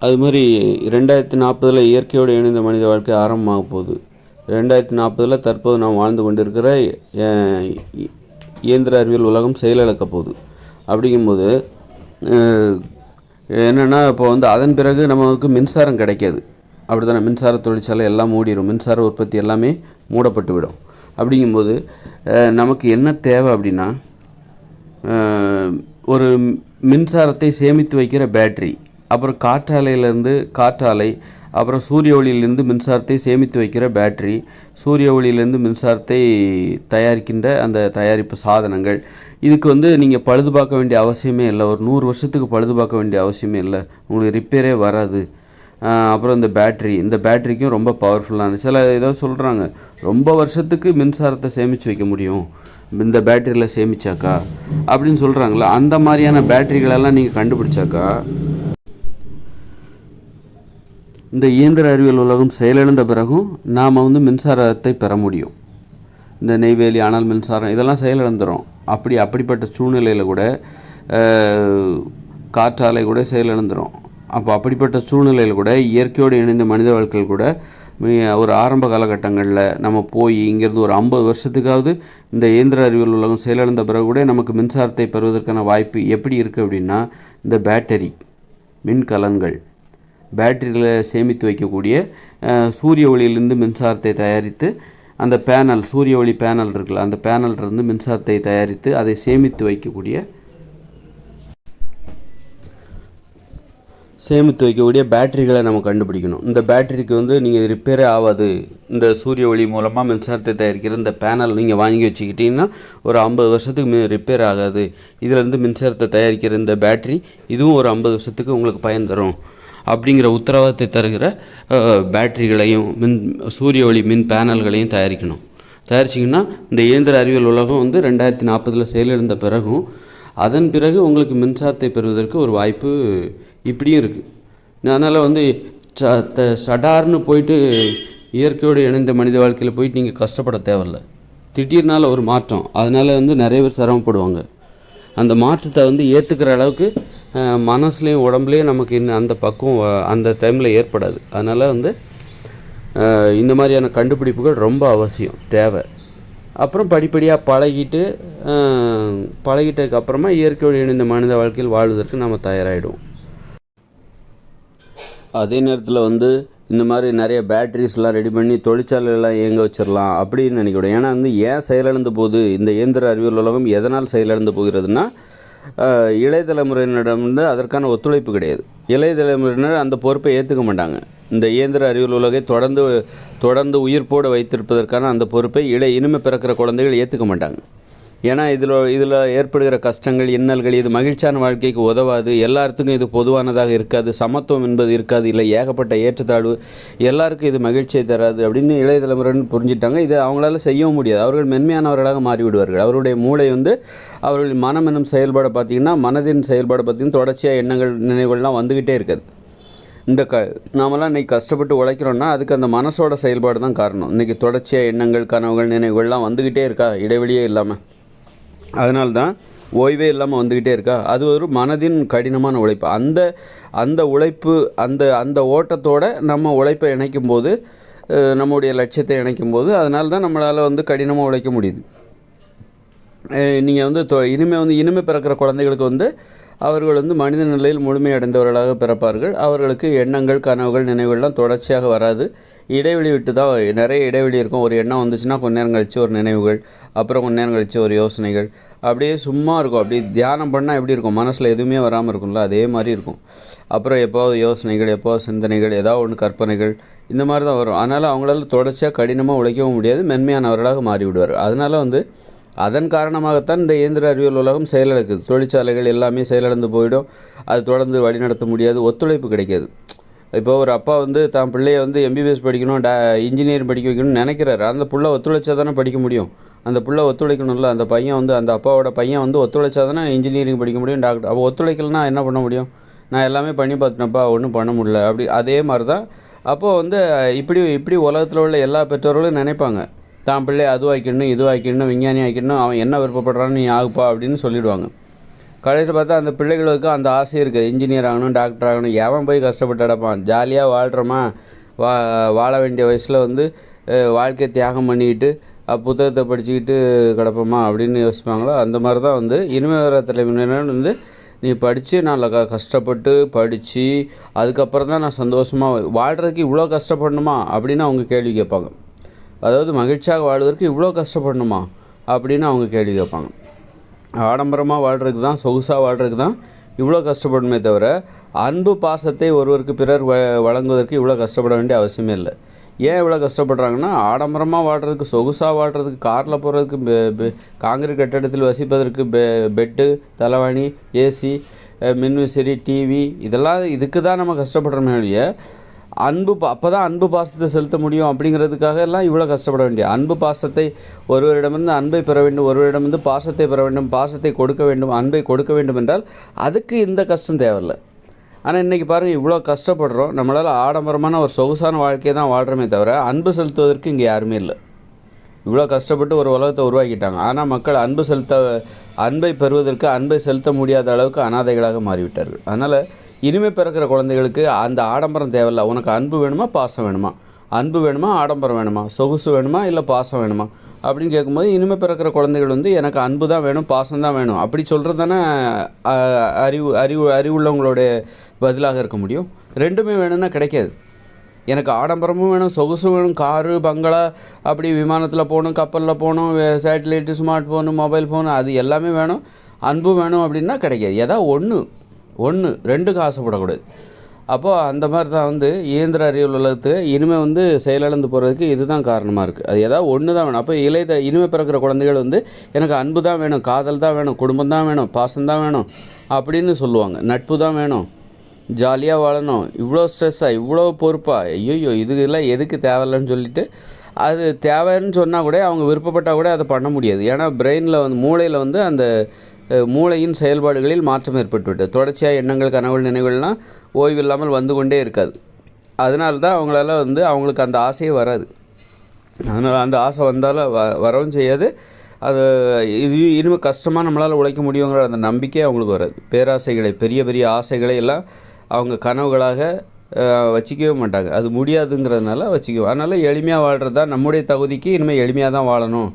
அது மாதிரி 2040 இயற்கையோடு இணைந்த மனித வாழ்க்கை ஆரம்பமாக போகுது. 2040 தற்போது நாம் வாழ்ந்து கொண்டிருக்கிற இயந்திர அறிவியல் உலகம் செயலிழக்க போகுது. அப்படிங்கும்போது என்னென்னா இப்போ வந்து அதன் பிறகு நமக்கு மின்சாரம் கிடைக்காது. அப்படி தானே, மின்சார தொழிற்சாலை எல்லாம் மூடிடும், மின்சார உற்பத்தி எல்லாமே மூடப்பட்டு விடும். அப்படிங்கும்போது நமக்கு என்ன தேவை அப்படின்னா, ஒரு மின்சாரத்தை சேமித்து வைக்கிற பேட்ரி, அப்புறம் காற்றாலை, அப்புறம் சூரிய ஒளியிலிருந்து மின்சாரத்தை சேமித்து வைக்கிற பேட்ரி, சூரிய ஒளியிலிருந்து மின்சாரத்தை தயாரிக்கின்ற அந்த தயாரிப்பு சாதனங்கள். இதுக்கு வந்து நீங்கள் பழுது பார்க்க வேண்டிய அவசியமே இல்லை. ஒரு 100 வருஷத்துக்கு பழுது பார்க்க வேண்டிய அவசியமே இல்லை. உங்களுக்கு ரிப்பேரே வராது. அப்புறம் இந்த பேட்ரிக்கும் ரொம்ப பவர்ஃபுல்லான சில ஏதோ சொல்கிறாங்க, ரொம்ப வருஷத்துக்கு மின்சாரத்தை சேமித்து வைக்க முடியும் இந்த பேட்டரியில் சேமித்தாக்கா அப்படின்னு சொல்கிறாங்களா. அந்த மாதிரியான பேட்டரிகளெல்லாம் நீங்கள் கண்டுபிடிச்சாக்கா இந்த இயந்திர அறிவியல் உலகம் செயலிழந்த பிறகும் நாம் வந்து மின்சாரத்தை பெற முடியும். இந்த நெய்வேலி அனல் மின்சாரம் இதெல்லாம் செயலிழந்துடும். அப்படிப்பட்ட சூழ்நிலையில் கூட காற்றாலை கூட செயலிழந்துடும். அப்படிப்பட்ட சூழ்நிலையில் கூட இயற்கையோடு இணைந்த மனித வாழ்க்கையில் கூட ஒரு ஆரம்ப காலகட்டங்களில் நம்ம போய் இங்கேருந்து ஒரு 50 வருஷத்துக்காவது இந்த இயந்திர அறிவியல் உலகம் செயலிழந்த பிறகு கூட நமக்கு மின்சாரத்தை பெறுவதற்கான வாய்ப்பு எப்படி இருக்குது அப்படின்னா, இந்த பேட்டரி மின்கலன்கள், பேட்டரியில் சேமித்து வைக்கக்கூடிய சூரிய ஒளியிலிருந்து மின்சாரத்தை தயாரித்து அந்த பேனல், சூரிய ஒளி பேனல் இருக்குல்ல, அந்த பேனல்லேருந்து மின்சாரத்தை தயாரித்து அதை சேமித்து வைக்கக்கூடிய பேட்டரிகளை நம்ம கண்டுபிடிக்கணும். இந்த பேட்டரிக்கு வந்து நீங்கள் ரிப்பேரே ஆகாது. இந்த சூரிய ஒளி மூலமாக மின்சாரத்தை தயாரிக்கிற இந்த பேனல் நீங்கள் வாங்கி வச்சுக்கிட்டிங்கன்னா ஒரு 50 வருஷத்துக்கு ரிப்பேர் ஆகாது. இதிலேருந்து மின்சாரத்தை தயாரிக்கிற இந்த பேட்டரி இதுவும் ஒரு 50 வருஷத்துக்கு உங்களுக்கு பயன் தரும் அப்படிங்கிற உத்தரவாதத்தை தருகிற பேட்டரிகளையும் சூரிய ஒளி மின் பேனல்களையும் தயாரிச்சிங்கன்னா இந்த இயந்திர அறிவியல் உலகம் வந்து 2040 செயலிழந்த பிறகும் அதன் பிறகு உங்களுக்கு மின்சாரத்தை பெறுவதற்கு ஒரு வாய்ப்பு இப்படியும் இருக்குது. அதனால் வந்து சடார்னு போயிட்டு இயற்கையோடு இணைந்த மனித வாழ்க்கையில் போயிட்டு நீங்கள் கஷ்டப்பட தேவையில்லை. திடீர்னால ஒரு மாற்றம், அதனால் வந்து நிறைய பேர் சிரமப்படுவாங்க. அந்த மாற்றத்தை வந்து ஏற்றுக்கிற அளவுக்கு மனசுலேயும் உடம்புலேயும் நமக்கு இன்னும் அந்த பக்குவம் அந்த டைமில் ஏற்படாது. அதனால் வந்து இந்த மாதிரியான கண்டுபிடிப்புகள் ரொம்ப அவசியம், தேவை. அப்புறம் படிப்படியாக பழகிட்டதுக்கு அப்புறமா இயற்கையோடு இணைந்த மனித வாழ்க்கையில் வாழ்வதற்கு நம்ம தயாராகிடுவோம். அதே நேரத்தில் வந்து இந்த மாதிரி நிறைய பேட்டரிஸ்லாம் ரெடி பண்ணி தொழிற்சாலையெல்லாம் இயங்க வச்சிடலாம் அப்படின்னு நினைக்கிறோம். ஏன்னா வந்து ஏன் செயலிழந்து போகுது இந்த இயந்திர அறிவியல் உலகம், எதனால் செயலிழந்து போகிறதுனா, இளைய தலைமுறையினரிடம் வந்து அதற்கான ஒத்துழைப்பு கிடையாது. இளைய தலைமுறையினர் அந்த பொறுப்பை ஏற்றுக்க மாட்டாங்க. இந்த இயந்திர அறிவியல் உலகை தொடர்ந்து உயிர்ப்போடு வைத்திருப்பதற்கான அந்த பொறுப்பை இனிமே பிறக்கிற குழந்தைகள் ஏற்றுக்க மாட்டாங்க. ஏன்னா இதில் ஏற்படுகிற கஷ்டங்கள், இன்னல்கள், இது மகிழ்ச்சியான வாழ்க்கைக்கு உதவாது, எல்லாத்துக்கும் இது பொதுவானதாக இருக்காது, சமத்துவம் என்பது இருக்காது, இல்லை ஏகப்பட்ட ஏற்றத்தாழ்வு, எல்லாருக்கும் இது மகிழ்ச்சியை தராது அப்படின்னு இளைய தலைமுறைன்னு புரிஞ்சுட்டாங்க. இதை அவங்களால செய்யவும் முடியாது. அவர்கள் மென்மையானவர்களாக மாறிவிடுவார்கள். அவருடைய மூளை வந்து அவர்கள் மனம் என்னும் செயல்பாடை பார்த்திங்கன்னா, மனதின் செயல்பாடை பார்த்திங்கன்னா தொடர்ச்சியாக எண்ணங்கள் நினைவுகள்லாம் வந்துக்கிட்டே இருக்காது. நாமெல்லாம் இன்றைக்கி கஷ்டப்பட்டு உழைக்கிறோன்னா அதுக்கு அந்த மனசோட செயல்பாடு தான் காரணம். இன்றைக்கி தொடர்ச்சியாக எண்ணங்கள், கனவுகள், நினைவுகள்லாம் வந்துக்கிட்டே இருக்கா, இடைவெளியே இல்லாமல். அதனால்தான் ஓய்வே இல்லாமல் வந்துக்கிட்டே இருக்கா. அது ஒரு மனதின் கடினமான உழைப்பு. அந்த உழைப்பு, அந்த ஓட்டத்தோடு நம்ம உழைப்பை இணைக்கும் போது, நம்முடைய லட்சியத்தை இணைக்கும் போது, அதனால தான் நம்மளால் வந்து கடினமாக உழைக்க முடியுது. நீங்கள் வந்து இனிமே பிறக்கிற குழந்தைகளுக்கு வந்து அவர்கள் வந்து மனித நிலையில் முழுமையடைந்தவர்களாக பிறப்பார்கள். அவர்களுக்கு எண்ணங்கள், கனவுகள், நினைவுகள்லாம் தொடர்ச்சியாக வராது. இடைவெளி விட்டு தான் நிறைய இடைவெளி இருக்கும். ஒரு எண்ணம் வந்துச்சுன்னா கொஞ்ச நேரம் கழித்து ஒரு நினைவுகள், அப்புறம் கொஞ்ச நேரம் கழித்து ஒரு யோசனைகள், அப்படியே சும்மா இருக்கும். அப்படியே தியானம் பண்ணால் எப்படி இருக்கும், மனசில் எதுவுமே வராமல் இருக்கும்ல, அதே மாதிரி இருக்கும். அப்புறம் எப்போது யோசனைகள், எப்போது சிந்தனைகள், ஏதாவது ஒன்று கற்பனைகள், இந்த மாதிரி தான் வரும். அதனால் அவங்களால தொடர்ச்சியாக கடினமாக உழைக்கவும் முடியாது, மென்மையானவர்களாக மாறிவிடுவார். அதனால் வந்து அதன் காரணமாகத்தான் இந்த இயந்திர அறிவியல் உலகம் செயலிழக்குது. தொழிற்சாலைகள் எல்லாமே செயலிழந்து போயிடும். அது தொடர்ந்து வழிநடத்த முடியாது, ஒத்துழைப்பு கிடைக்காது. இப்போ ஒரு அப்பா வந்து தான் பிள்ளையை வந்து எம்பிபிஎஸ் படிக்கணும், இன்ஜினியரிங் படிக்க வைக்கணும்னு நினைக்கிறாரு. அந்த புள்ள ஒத்துழைச்சா தானே படிக்க முடியும். அந்த புள்ள ஒத்துழைக்கணும்ல. அந்த பையன் வந்து, அந்த அப்பாவோட பையன் வந்து ஒத்துழைச்சா தானே இன்ஜினியரிங் படிக்க முடியும், டாக்டர். அப்போ ஒத்துழைக்கலன்னா என்ன பண்ண முடியும்? நான் எல்லாமே பண்ணி பார்த்துனப்பா, ஒன்றும் பண்ண முடியல. அதே மாதிரி தான் அப்போது வந்து இப்படி உலகத்தில் உள்ள எல்லா பெற்றோர்களும் நினைப்பாங்க, தான் பிள்ளை அது வாய்க்கணும், இது வாய்க்கணும், விஞ்ஞானி ஆக்கிடணும், அவன் என்ன விருப்பப்படுறான்னு நீ ஆகுப்பா அப்படின்னு சொல்லிவிடுவாங்க. கடைசியில் பார்த்தா அந்த பிள்ளைகளுக்கு அந்த ஆசை இருக்குது, இன்ஜினியர் ஆகணும், டாக்டர் ஆகணும். எவன் போய் கஷ்டப்பட்டு அடைப்பான்? ஜாலியாக வாழ்கிறோமா, வாழ வேண்டிய வயசில் வந்து வாழ்க்கையை தியாகம் பண்ணிக்கிட்டு புத்தகத்தை படிச்சுக்கிட்டு கிடப்போமா அப்படின்னு யோசிப்பாங்களோ அந்த மாதிரி தான் வந்து இனிமேல் வர தலைமுறையினர் வந்து நீ படித்து நான் கஷ்டப்பட்டு படித்து அதுக்கப்புறம் தான் நான் சந்தோஷமாக வாழ்கிறதுக்கு இவ்வளோ கஷ்டப்படணுமா அப்படின்னு அவங்க கேள்வி கேட்பாங்க. அதாவது மகிழ்ச்சியாக வாழ்வதற்கு இவ்வளோ கஷ்டப்படணுமா அப்படின்னு அவங்க கேள்வி கேட்பாங்க. ஆடம்பரமாக வாழ்கிறதுக்கு தான், சொகுசாக வாழ்கிறதுக்கு தான் இவ்வளோ கஷ்டப்படணுமே தவிர அன்பு பாசத்தை ஒருவருக்கு பிறர் வழங்குவதற்கு இவ்வளோ கஷ்டப்பட வேண்டிய அவசியமே இல்லை. ஏன் இவ்வளோ கஷ்டப்படுறாங்கன்னா, ஆடம்பரமாக வாழ்கிறதுக்கு, சொகுசாக வாழ்கிறதுக்கு, காரில் போகிறதுக்கு, காங்கிரீட் கட்டடத்தில் வசிப்பதற்கு பெட்டு, தலைவாணி, ஏசி, மின்விசிறி, டிவி, இதெல்லாம் இதுக்கு தான் நம்ம கஷ்டப்படுறோமே ஒழிய அப்போ தான் அன்பு பாசத்தை செலுத்த முடியும் அப்படிங்கிறதுக்காக எல்லாம் இவ்வளோ கஷ்டப்பட வேண்டிய. அன்பு பாசத்தை ஒருவரிடமிருந்து அன்பை பெற வேண்டும், ஒருவரிடமிருந்து பாசத்தை பெற வேண்டும், பாசத்தை கொடுக்க வேண்டும், அன்பை கொடுக்க வேண்டும் என்றால் அதுக்கு இந்த கஷ்டம் தேவையில்லை. ஆனால் இன்றைக்கி பாருங்கள், இவ்வளோ கஷ்டப்படுறோம், நம்மளால் ஆடம்பரமான ஒரு சொகுசான வாழ்க்கையை தான் வாழ்கிறோமே தவிர அன்பு செலுத்துவதற்கு இங்கே யாருமே இல்லை. இவ்வளோ கஷ்டப்பட்டு ஒரு உலகத்தை உருவாக்கிட்டாங்க. ஆனால் மக்கள் அன்பை பெறுவதற்கு, அன்பை செலுத்த முடியாத அளவுக்கு அனாதைகளாக மாறிவிட்டார்கள். அதனால் இனிமேல் பிறக்கிற குழந்தைகளுக்கு அந்த ஆடம்பரம் தேவையில்லை. உனக்கு அன்பு வேணுமா, பாசம் வேணுமா, அன்பு வேணுமா, ஆடம்பரம் வேணுமா, சொகுசு வேணுமா, இல்லை பாசம் வேணுமா அப்படின்னு கேட்கும்போது இனிமேல் பிறக்கிற குழந்தைகள் வந்து எனக்கு அன்பு தான் வேணும், பாசம் தான் வேணும் அப்படி சொல்கிறது தானே அறிவுள்ளவங்களுடைய பதிலாக இருக்க முடியும். ரெண்டுமே வேணும்னா கிடைக்காது. எனக்கு ஆடம்பரமும் வேணும், சொகுசும் வேணும், காரு, பங்களா, அப்படி விமானத்தில் போகணும், கப்பலில் போகணும், satellite, smart phone, mobile phone, அது எல்லாமே வேணும். அன்பு வேணும் அப்படின்னா கிடைக்காது. ஏதாவது ஒன்று ரெண்டுக்கு ஆசைப்படக்கூடாது. அப்போது அந்த மாதிரி தான் வந்து இயந்திர அறிவியல் உலகத்துக்கு இனிமேல் வந்து செயலிழந்து போகிறதுக்கு இதுதான் காரணமாக இருக்குது. அது ஏதாவது ஒன்று தான் வேணும். அப்போ இனிமேல் பிறக்கிற குழந்தைகள் வந்து எனக்கு அன்பு தான் வேணும், காதல் தான் வேணும், குடும்பம் தான் வேணும், பாசம் தான் வேணும் அப்படின்னு சொல்லுவாங்க. நட்பு தான் வேணும், ஜாலியாக வாழணும், இவ்வளோ ஸ்ட்ரெஸ்ஸாக, இவ்வளோ பொறுப்பாக, ஐயோ இதுக்கெல்லாம் எதுக்கு தேவையில்லைன்னு சொல்லிவிட்டு அது தேவைன்னு சொன்னால் கூட அவங்க விருப்பப்பட்டால் கூட அதை பண்ண முடியாது. ஏன்னா பிரெயினில் வந்து மூளையில் வந்து அந்த மூளையின் செயல்பாடுகளில் மாற்றம் ஏற்பட்டுவிட்டது. தொடர்ச்சியாக எண்ணங்கள், கனவுகள், நினைவுகள்லாம் ஓய்வில்லாமல் வந்து கொண்டே இருக்காது. அதனால தான் அவங்களால வந்து அவங்களுக்கு அந்த ஆசையே வராது. அதனால் அந்த ஆசை வந்தாலும் வரவும் செய்யாது. அது இனிமேல் கஷ்டமாக நம்மளால் உழைக்க முடியுங்கிற அந்த நம்பிக்கை அவங்களுக்கு வராது. பேராசைகளை, பெரிய பெரிய ஆசைகளை எல்லாம் அவங்க கனவுகளாக வச்சிக்கவே மாட்டாங்க. அது முடியாதுங்கிறதுனால வச்சுக்குவோம். அதனால் எளிமையாக வாழ்கிறது தான் நம்முடைய தகுதிக்கு. இனிமேல் எளிமையாக தான் வாழணும்,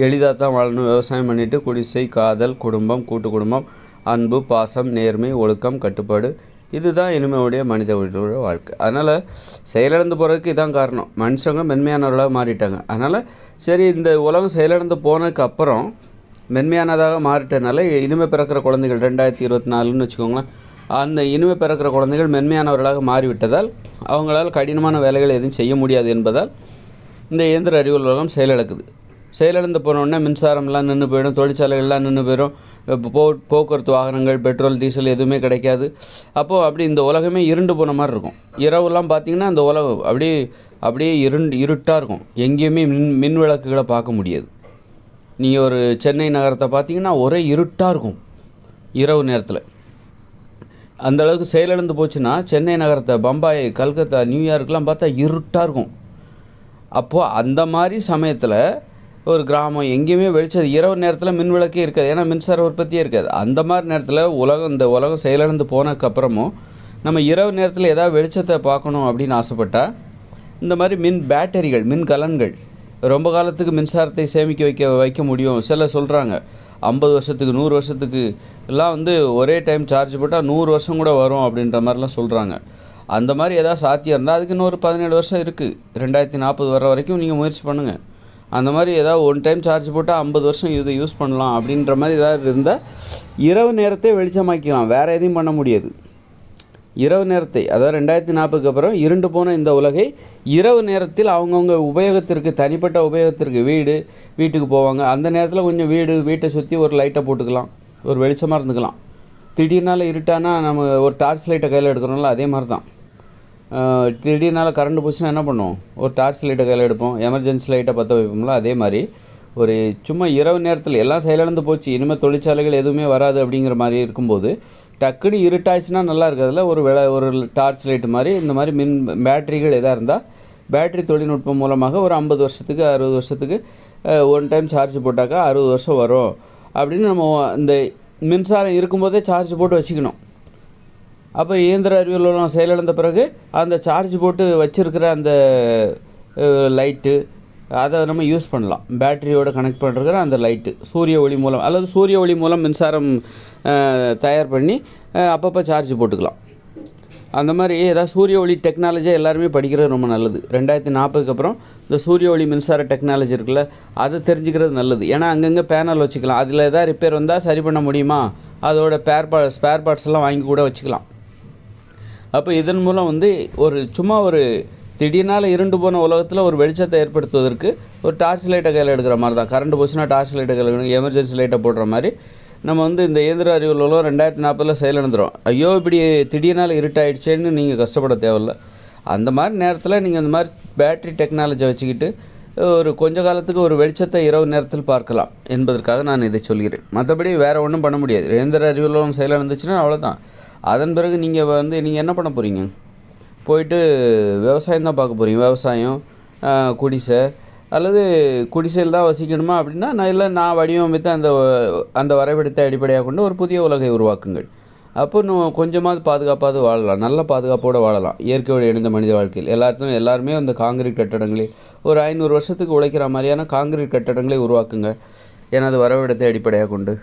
எளிதாக தான் வாழணும். விவசாயம் பண்ணிவிட்டு குடிசை, காதல், குடும்பம், கூட்டு குடும்பம், அன்பு, பாசம், நேர்மை, ஒழுக்கம், கட்டுப்பாடு, இதுதான் இனிமையுடைய மனிதர்களுடைய வாழ்க்கை. அதனால் செயலிழந்து போகிறதுக்கு இதான் காரணம். மனுஷங்க மென்மையானவர்களாக மாறிட்டாங்க. அதனால் சரி, இந்த உலகம் செயலிழந்து போனதுக்கு அப்புறம் மென்மையானதாக மாறிட்டனால இனிமே பிறக்கிற குழந்தைகள் 2024ன்னு வச்சுக்கோங்களேன், அந்த இனிமே பிறக்கிற குழந்தைகள் மென்மையானவர்களாக மாறிவிட்டதால் அவங்களால் கடினமான வேலைகள் எதுவும் செய்ய முடியாது என்பதால் இந்த இயந்திர அறிவியல் உலகம் செயலிழக்குது. செயலிழந்து போனோடனே மின்சாரம்லாம் நின்று போயிடும், தொழிற்சாலைகள்லாம் நின்று போயிடும், போக்குவரத்து வாகனங்கள், பெட்ரோல், டீசல் எதுவுமே கிடைக்காது. அப்போது அப்படி இந்த உலகமே இருண்டு போன மாதிரி இருக்கும். இரவுலாம் பார்த்திங்கன்னா அந்த உலகம் அப்படியே இருட்டாக இருக்கும். எங்கேயுமே மின் விளக்குகளை பார்க்க முடியாது. நீங்கள் ஒரு சென்னை நகரத்தை பார்த்திங்கன்னா ஒரே இருட்டாக இருக்கும் இரவு நேரத்தில். அந்தளவுக்கு செயலிழந்து போச்சுன்னா சென்னை நகரத்தை, பம்பாய், கல்கத்தா, நியூயார்க்லாம் பார்த்தா இருட்டாக இருக்கும். அப்போது அந்த மாதிரி சமயத்தில் ஒரு கிராமம் எங்கேயுமே வெளிச்சது, இரவு நேரத்தில் மின் விளக்கே இருக்காது, ஏன்னா மின்சார உற்பத்தியே இருக்காது. அந்த மாதிரி நேரத்தில் இந்த உலகம் செயலிழந்து போனதுக்கப்புறமும் நம்ம இரவு நேரத்தில் ஏதாவது வெளிச்சத்தை பார்க்கணும் அப்படின்னு ஆசைப்பட்டால் இந்த மாதிரி பேட்டரிகள், மின் கலன்கள் ரொம்ப காலத்துக்கு மின்சாரத்தை சேமிக்க வைக்க முடியும். சில சொல்கிறாங்க 50 வருஷத்துக்கு, 100 வருஷத்துக்கு எல்லாம் வந்து ஒரே டைம் சார்ஜ் போட்டால் 100 வருஷம் கூட வரும் அப்படின்ற மாதிரிலாம் சொல்கிறாங்க. அந்த மாதிரி ஏதாவது சாத்தியம் இருந்தால் அதுக்கு இன்னொரு 17 வருஷம் இருக்குது. 2040 வர வரைக்கும் நீங்கள் முயற்சி பண்ணுங்கள். அந்த மாதிரி ஏதாவது ஒன் டைம் சார்ஜ் போட்டால் 50 வருஷம் இதை யூஸ் பண்ணலாம் அப்படின்ற மாதிரி ஏதாவது இருந்தால் இரவு நேரத்தை வெளிச்சமாக்கலாம். வேறு எதையும் பண்ண முடியாது. இரவு நேரத்தை, அதாவது 2040க்கு அப்புறம் இருண்டு போன இந்த உலகை இரவு நேரத்தில் அவங்கவுங்க உபயோகத்திற்கு, தனிப்பட்ட உபயோகத்திற்கு, வீட்டுக்கு போவாங்க. அந்த நேரத்தில் கொஞ்சம் வீட்டை சுற்றி ஒரு லைட்டை போட்டுக்கலாம், ஒரு வெளிச்சமாக இருந்துக்கலாம். திடீர்னால இருட்டானா நம்ம ஒரு டார்ச் லைட்டை கையில் எடுக்கிறோம்ல, அதே மாதிரி தான். திடீர்னால கரண்ட் போச்சுன்னா என்ன பண்ணுவோம்? ஒரு டார்ச் லைட்டை கையில் எடுப்போம், எமர்ஜென்சி லைட்டை பற்ற வைப்போம்ல, அதே மாதிரி ஒரு சும்மா இரவு நேரத்தில் எல்லாம் செயலிழந்து போச்சு, இனிமேல் தொழிற்சாலைகள் எதுவுமே வராது அப்படிங்கிற மாதிரி இருக்கும்போது டக்குன்னு இருட்டாச்சுன்னா நல்லா இருக்கிறதுல ஒரு டார்ச் லைட்டு மாதிரி இந்த மாதிரி பேட்டரிகள் எதாக இருந்தால் பேட்டரி தொழில்நுட்பம் மூலமாக ஒரு 50 வருஷத்துக்கு 60 வருஷத்துக்கு ஒன் டைம் சார்ஜ் போட்டாக்கா 60 வருஷம் வரும் அப்படின்னு நம்ம மின்சாரம் இருக்கும்போதே சார்ஜ் போட்டு வச்சுக்கணும். அப்போ இயந்திர அறிவியல் உலகம் செயலிழந்த பிறகு அந்த சார்ஜ் போட்டு வச்சுருக்கிற அந்த லைட்டு அதை நம்ம யூஸ் பண்ணலாம். பேட்டரியோடு கனெக்ட் பண்ணுற அந்த லைட்டு சூரிய ஒளி மூலம் அல்லது சூரிய ஒளி மூலம் மின்சாரம் தயார் பண்ணி அப்பப்போ சார்ஜ் போட்டுக்கலாம். அந்த மாதிரி ஏதாவது சூரிய ஒளி டெக்னாலஜியாக எல்லாருமே படிக்கிறது ரொம்ப நல்லது. 2040 அப்புறம் இந்த சூரிய ஒளி மின்சார டெக்னாலஜி இருக்குல்ல, அதை தெரிஞ்சுக்கிறது நல்லது. ஏன்னா அங்கங்கே பேனல் வச்சுக்கலாம். அதில் எதாவது ரிப்பேர் வந்தால் சரி பண்ண முடியுமா, அதோட ஸ்பேர் பார்ட்ஸ் எல்லாம் வாங்கி கூட வச்சுக்கலாம். அப்போ இதன் மூலம் வந்து சும்மா திடீர்னால இருண்டு போன உலகத்தில் ஒரு வெளிச்சத்தை ஏற்படுத்துவதற்கு ஒரு டார்ச் லைட்டை கையில் எடுக்கிற மாதிரி தான். கரண்ட் போச்சுன்னா டார்ச் லைட்டை கையில் எடுக்கணும், எமர்ஜென்சி லைட்டை போடுற மாதிரி நம்ம வந்து இந்த இயந்திர அறிவியல் உலகம் 2040 செயலிழந்துடும். ஐயோ இப்படி திடீர்னால இருட்டாயிடுச்சேன்னு நீங்கள் கஷ்டப்பட தேவையில்ல. அந்த மாதிரி நேரத்தில் நீங்கள் அந்த மாதிரி பேட்டரி டெக்னாலஜியை வச்சுக்கிட்டு கொஞ்ச காலத்துக்கு ஒரு வெளிச்சத்தை இரவு நேரத்தில் பார்க்கலாம் என்பதற்காக நான் இதை சொல்கிறேன். மற்றபடி வேறு ஒன்றும் பண்ண முடியாது. இயந்திர அறிவியல் உலகம் செயலிழந்துச்சுன்னா அவ்வளோதான். அதன் பிறகு நீங்கள் என்ன பண்ண போகிறீங்க? போயிட்டு விவசாயம் தான் பார்க்க போகிறீங்க. விவசாயம், குடிசை அல்லது குடிசையில் தான் வசிக்கணுமா அப்படின்னா நான் வடிவமைத்து அந்த வரைபடத்தை அடிப்படையாக கொண்டு ஒரு புதிய உலகை உருவாக்குங்கள். அப்போ இன்னும் கொஞ்சமாவது பாதுகாப்பாக வாழலாம், நல்ல பாதுகாப்போடு வாழலாம். இயற்கையோடு இணைந்த மனித வாழ்க்கையில் எல்லாருமே அந்த காங்கிரீட் கட்டடங்களை ஒரு 500 வருஷத்துக்கு உழைக்கிற மாதிரியான காங்கிரீட் கட்டடங்களை உருவாக்குங்க எனது வரைபடத்தை அடிப்படையாக கொண்டு.